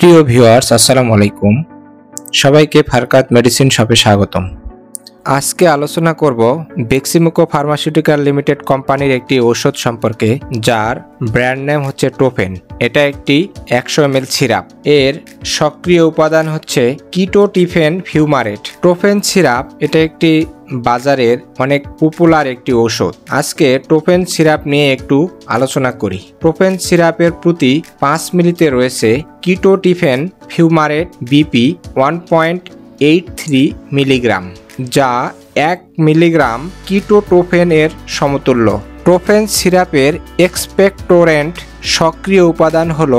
প্রিয় ভিউয়ার্স, আসসালামু আলাইকুম। সবাইকে ফারকাত মেডিসিন শপে স্বাগতম। আজকে আলোচনা করব বেক্সিমকো ফার্মাসিউটিক্যাল লিমিটেড কোম্পানির একটি ঔষধ সম্পর্কে, যার ব্র্যান্ড নেম হচ্ছে টোফেন। এটা একটি 100 ml সিরাপ। এর সক্রিয় উপাদান হচ্ছে কিটোটিফেন ফিউমারেট। টোফেন সিরাপ এটা একটি বাজারের অনেক পপুলার একটি ঔষধ। আজকে টোফেন সিরাপ নিয়ে একটু আলোচনা করি। টোফেন সিরাপের প্রতি 5 মিলিতে রয়েছে কিটোটিফেন ফিউমারেট বিপি 1.83 মিলিগ্রাম, যা 1 মিলিগ্রাম কিটোটোফেন এর সমতুল্য। টোফেন সিরাপের এক্সপেক্টোরেন্ট সক্রিয় উপাদান হল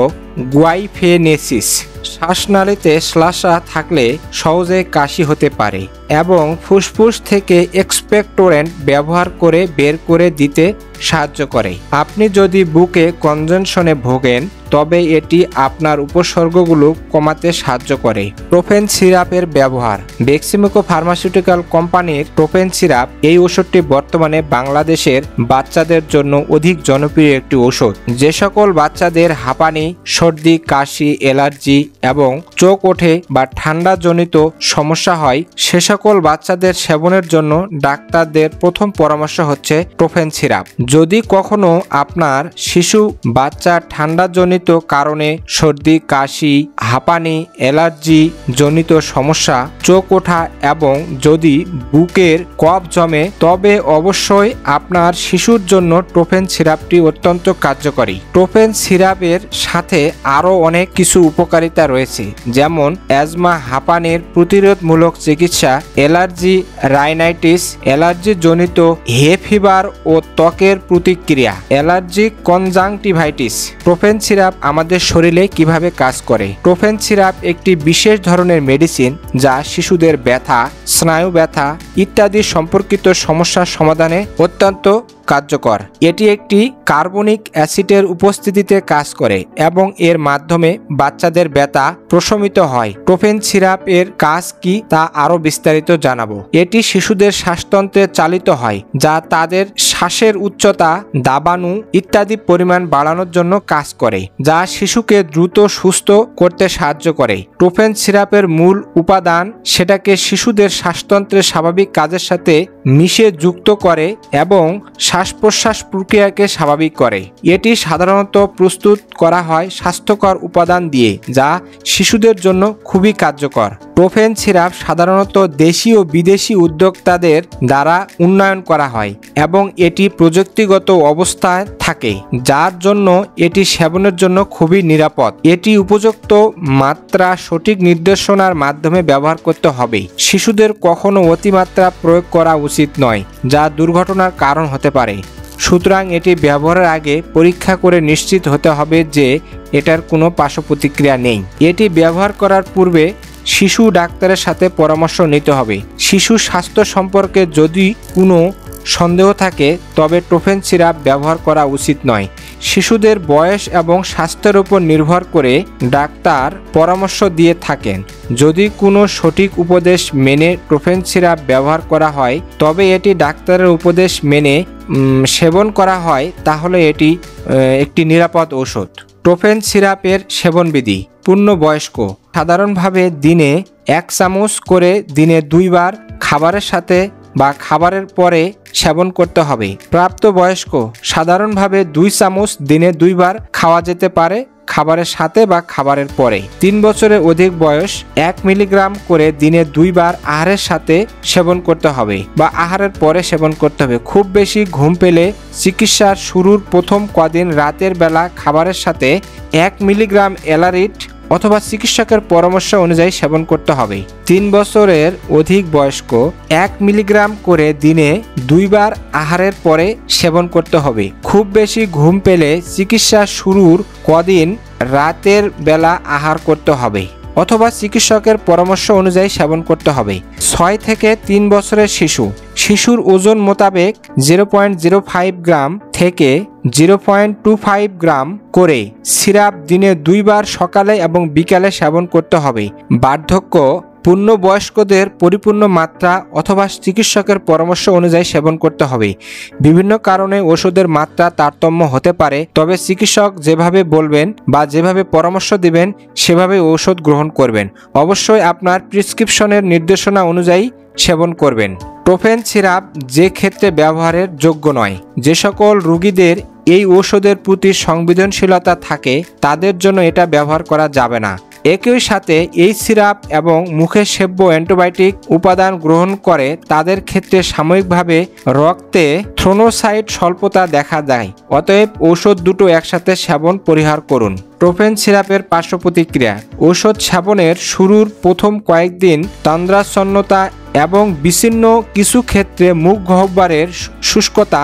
গুয়াইফেনেসিস। শ্বাসনালীতে শ্লাসা থাকলে সহজে কাশি হতে পারে এবং ফুসফুস থেকে এক্সপেক্টোরেন্ট ব্যবহার করে বের করে দিতে সাহায্য করে। আপনি যদি বুকে কনজেনশনে ভোগেন, তবে এটি আপনার উপসর্গগুলো কমাতে সাহায্য করে। টোফেন সিরাপের ব্যবহার। বেক্সিমকো ফার্মাসিউটিক্যাল কোম্পানির টোফেন সিরাপ, এই ওষুধটি বর্তমানে বাংলাদেশের বাচ্চাদের জন্য অধিক জনপ্রিয় একটি ওষুধ। যে সকল বাচ্চাদের হাঁপানি, সর্দি, কাশি, অ্যালার্জি এবং চোখ ওঠে বা ঠান্ডাজনিত সমস্যা হয়, সে সকল বাচ্চাদের সেবনের জন্য ডাক্তারদের প্রথম পরামর্শ হচ্ছে টোফেন সিরাপ। যদি কখনো আপনার শিশু বাচ্চা ঠান্ডাজনিত কারণে সর্দি, কাশি, হাঁপানি, অ্যালার্জি জনিত সমস্যা, চোখ ওঠা এবং যদি বুকের কফ জমে, তবে অবশ্যই আপনার শিশুর জন্য টোফেন সিরাপটি অত্যন্ত কার্যকরী। টোফেন সিরাপের সাথে আরও অনেক কিছু উপকারিতা রয়েছে, যেমন অ্যাজমা, হাঁপানির প্রতিরোধমূলক চিকিৎসা, অ্যালার্জি, রাইনাইটিস, অ্যালার্জি জনিত হে ফিভার ও ত্বকের প্রতিক্রিয়া, অ্যালার্জি কনজাংটিভাইটিস। টোফেন সিরাপ আমাদের শরীরে কিভাবে কাজ করে? টোফেন সিরাপ একটি বিশেষ ধরনের মেডিসিন, যা শিশুদের ব্যথা, স্নায়ু ব্যথা ইত্যাদি সম্পর্কিত সমস্যার সমাধানে অত্যন্ত কার্যকর। এটি একটি কার্বনিক অ্যাসিডের উপস্থিতিতে কাজ করে এবং এর মাধ্যমে বাচ্চাদের ব্যথা প্রশমিত হয়। টোফেন সিরাপ এর কাজ কি তা আরো বিস্তারিত জানাবো। এটি শিশুদের শ্বাসতন্ত্রে চালিত হয়, যা তাদের শ্বাসের উচ্চতা, দাবানু ইত্যাদি পরিমাণ বাড়ানোর জন্য কাজ করে, যা শিশুকে দ্রুত সুস্থ করতে সাহায্য করে। টোফেন সিরাপের মূল উপাদান সেটাকে শিশুদের শ্বাসতন্ত্রের স্বাভাবিক কাজের সাথে মিশে যুক্ত করে এবং শ্বাস প্রশ্বাস প্রক্রিয়াকে স্বাভাবিক করে। এটি সাধারণত প্রস্তুত করা হয় স্বাস্থ্যকর উপাদান দিয়ে, যা শিশুদের জন্য খুবই কার্যকর। টোফেন সিরাপ সাধারণত দেশি ও বিদেশি উদ্যোক্তাদের দ্বারা উন্নয়ন করা হয় এবং এটি প্রযুক্তিগত অবস্থায় থাকে, যার জন্য এটি সেবনের জন্য খুবই নিরাপদ। এটি উপযুক্ত মাত্রা সঠিক নির্দেশনার মাধ্যমে ব্যবহার করতে হবে। শিশুদের কখনো অতিমাত্রা প্রয়োগ করা উচিত নয়, যা দুর্ঘটনার কারণ হতে পারে। সুতরাং এটি ব্যবহারের আগে পরীক্ষা করে নিশ্চিত হতে হবে যে এটার কোনো পার্শ্ব প্রতিক্রিয়া নেই। এটি ব্যবহার করার পূর্বে শিশু ডাক্তারের সাথে পরামর্শ নিতে হবে। শিশু স্বাস্থ্য সম্পর্কে যদি কোনো সন্দেহ থাকে, তবে টোফেন সিরাপ ব্যবহার করা উচিত নয়। শিশুদের বয়স এবং স্বাস্থ্যের উপর নির্ভর করে ডাক্তার পরামর্শ দিয়ে থাকেন। যদি কোনো সঠিক উপদেশ মেনে টোফেন সিরাপ ব্যবহার করা হয়, তবে এটি ডাক্তারের উপদেশ মেনে সেবন করা হয়, তাহলে এটি একটি নিরাপদ ঔষধ। টোফেন সিরাপের সেবনবিধি। পূর্ণবয়স্ক সাধারণভাবে দিনে 1 চামচ করে দিনে 2 বার খাবারের সাথে বা খাবারের পরে সেবন করতে হবে। প্রাপ্তবয়স্ক সাধারণভাবে 2 চামচ দিনে 2 বার খাওয়া যেতে পারে, খাবারের সাথে বা খাবারের পরে। 3 বছরের অধিক বয়স 1 মিলিগ্রাম করে দিনে 2 বার আহারের সাথে সেবন করতে হবে বা আহারের পরে সেবন করতে হবে। খুব বেশি ঘুম পেলে চিকিৎসার শুরুর প্রথম কদিন রাতের বেলা খাবারের সাথে 1 মিলিগ্রাম অ্যালারিট অথবা চিকিৎসকের পরামর্শ অনুযায়ী সেবন করতে হবে। 3 বছরের অধিক বয়স্ক 1 মিলিগ্রাম করে দিনে 2 বার আহারের পরে সেবন করতে হবে। খুব বেশি ঘুম পেলে চিকিৎসা শুরুর কদিন রাতের বেলা আহার করতে হবে অথবা চিকিৎসকের পরামর্শ অনুযায়ী সেবন করতে হবে। 6 থেকে 3 বছরের শিশুর ওজন মোতাবেক 0.05 গ্রাম থেকে 0.25 গ্রাম করে সিরাপ দিনে 2 বার সকালে এবং বিকালে সেবন করতে হবে। বার্ধক্য পূর্ণবয়স্কদের পরিপূর্ণ মাত্রা অথবা চিকিৎসকের পরামর্শ অনুযায়ী সেবন করতে হবে। বিভিন্ন কারণে ওষুধের মাত্রা তারতম্য হতে পারে, তবে চিকিৎসক যেভাবে বলবেন বা যেভাবে পরামর্শ দিবেন সেভাবে ঔষধ গ্রহণ করবেন। অবশ্যই আপনার প্রেসক্রিপশনের নির্দেশনা অনুযায়ী সেবন করবেন। টোফেন সিরাপ যে ক্ষেত্রে ব্যবহারের যোগ্য নয়। যে সকল রোগীদের এই ঔষধের প্রতি সংবেদনশীলতা থাকে তাদের জন্য এটা ব্যবহার করা যাবে না। একই সাথে এই সিরাপ এবং মুখে সেব্য অ্যান্টিবায়োটিক উপাদান গ্রহণ করে তাদের ক্ষেত্রে সাময়িকভাবে রক্তে থ্রোনোসাইট স্বল্পতা দেখা যায়। অতএব ঔষধ দুটো একসাথে সেবন পরিহার করুন। টোফেন সিরাপের পার্শ্ব প্রতিক্রিয়া। ঔষধ সেবনের শুরুর প্রথম কয়েকদিন তন্দ্রাচ্ছন্নতা এবং বিচ্ছিন্ন কিছু ক্ষেত্রে মুখ গহ্বরের শুষ্কতা,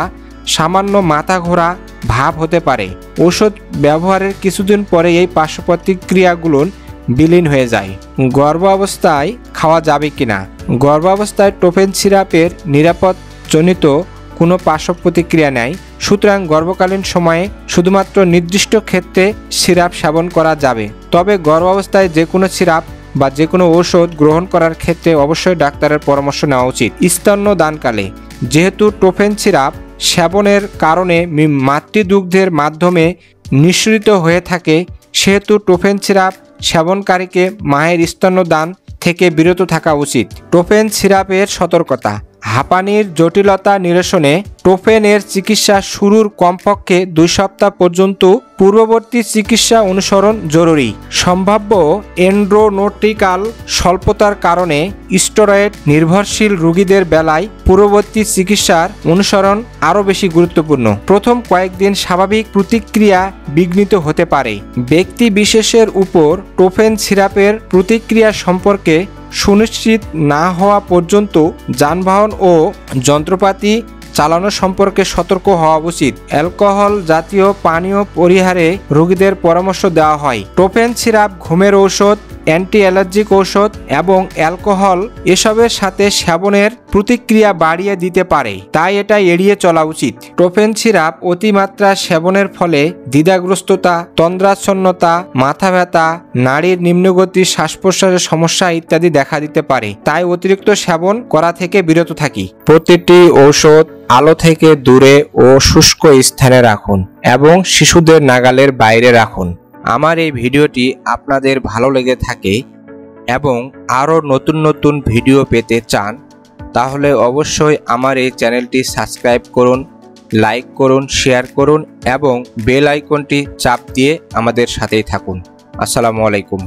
সামান্য মাথা ঘোরা ভাব হতে পারে। ঔষধ ব্যবহারের কিছুদিন পরে এই পার্শ্ব প্রতিক্রিয়াগুলো বিলীন হয়ে যায়। গর্ভাবস্থায় খাওয়া যাবে কিনা। গর্ভাবস্থায় টোফেন সিরাপের নিরাপদজনিত কোনো পার্শ্ব প্রতিক্রিয়া নেই, সুতরাং গর্ভকালীন সময়ে শুধুমাত্র নির্দিষ্ট ক্ষেত্রে সিরাপ সেবন করা যাবে। তবে গর্ভাবস্থায় যে কোনো সিরাপ বা যে কোনো ঔষধ গ্রহণ করার ক্ষেত্রে অবশ্যই ডাক্তারের পরামর্শ নেওয়া উচিত। স্তন্যদানকালে যেহেতু টোফেন সিরাপ সেবনের কারণে মাতৃদুগ্ধের মাধ্যমে নিঃসৃত হয়ে থাকে, সেহেতু টোফেন সিরাপ সেবনকারীকে মায়ের স্তন্যদান থেকে বিরত থাকা উচিত। টোফেন সিরাপের সতর্কতা। হাঁপানির জটিলতা নিরসনে টোফেনের চিকিৎসা শুরুর কমপক্ষে 2 সপ্তাহ পর্যন্ত পূর্ববর্তী চিকিৎসা অনুসরণ জরুরি। সম্ভাব্য এন্ডোনোটিকাল স্বল্পতার কারণে স্টেরয়েড নির্ভরশীল রোগীদের বেলায় পূর্ববর্তী চিকিৎসার অনুসরণ আরও বেশি গুরুত্বপূর্ণ। প্রথম কয়েকদিন স্বাভাবিক প্রতিক্রিয়া বিঘ্নিত হতে পারে। ব্যক্তি বিশেষের উপর টোফেন সিরাপের প্রতিক্রিয়া সম্পর্কে সুনিশ্চিত না হওয়া পর্যন্ত যানবাহন ও যন্ত্রপাতি চালানো সম্পর্কে সতর্ক হওয়া উচিত। অ্যালকোহল জাতীয় পানীয় পরিহারে রোগীদের পরামর্শ দেওয়া হয়। টোফেন সিরাপ ঘুমের ঔষধ, অ্যান্টি অ্যালার্জিক ঔষধ এবং অ্যালকোহল এসবের সাথে সেবনের প্রতিক্রিয়া বাড়িয়ে দিতে পারে, তাই এটা এড়িয়ে চলা উচিত। টোফেন সিরাপ অতিমাত্রা সেবনের ফলে দ্বিধাগ্রস্ততা, তন্দ্রাচ্ছন্নতা, মাথা ব্যথা, নাড়ির নিম্নগতি, শ্বাস প্রশ্বাসের সমস্যা ইত্যাদি দেখা দিতে পারে, তাই অতিরিক্ত সেবন করা থেকে বিরত থাকি। প্রতিটি ঔষধ আলো থেকে দূরে ও শুষ্ক স্থানে রাখুন এবং শিশুদের নাগালের বাইরে রাখুন। আমার এই ভিডিওটি আপনাদের ভালো লেগে থাকে এবং আরও নতুন নতুন ভিডিও পেতে চান তাহলে অবশ্যই আমার এই চ্যানেলটি সাবস্ক্রাইব করুন, লাইক করুন, শেয়ার করুন এবং বেল আইকনটি চাপ দিয়ে আমাদের সাথেই থাকুন। আসসালামু আলাইকুম।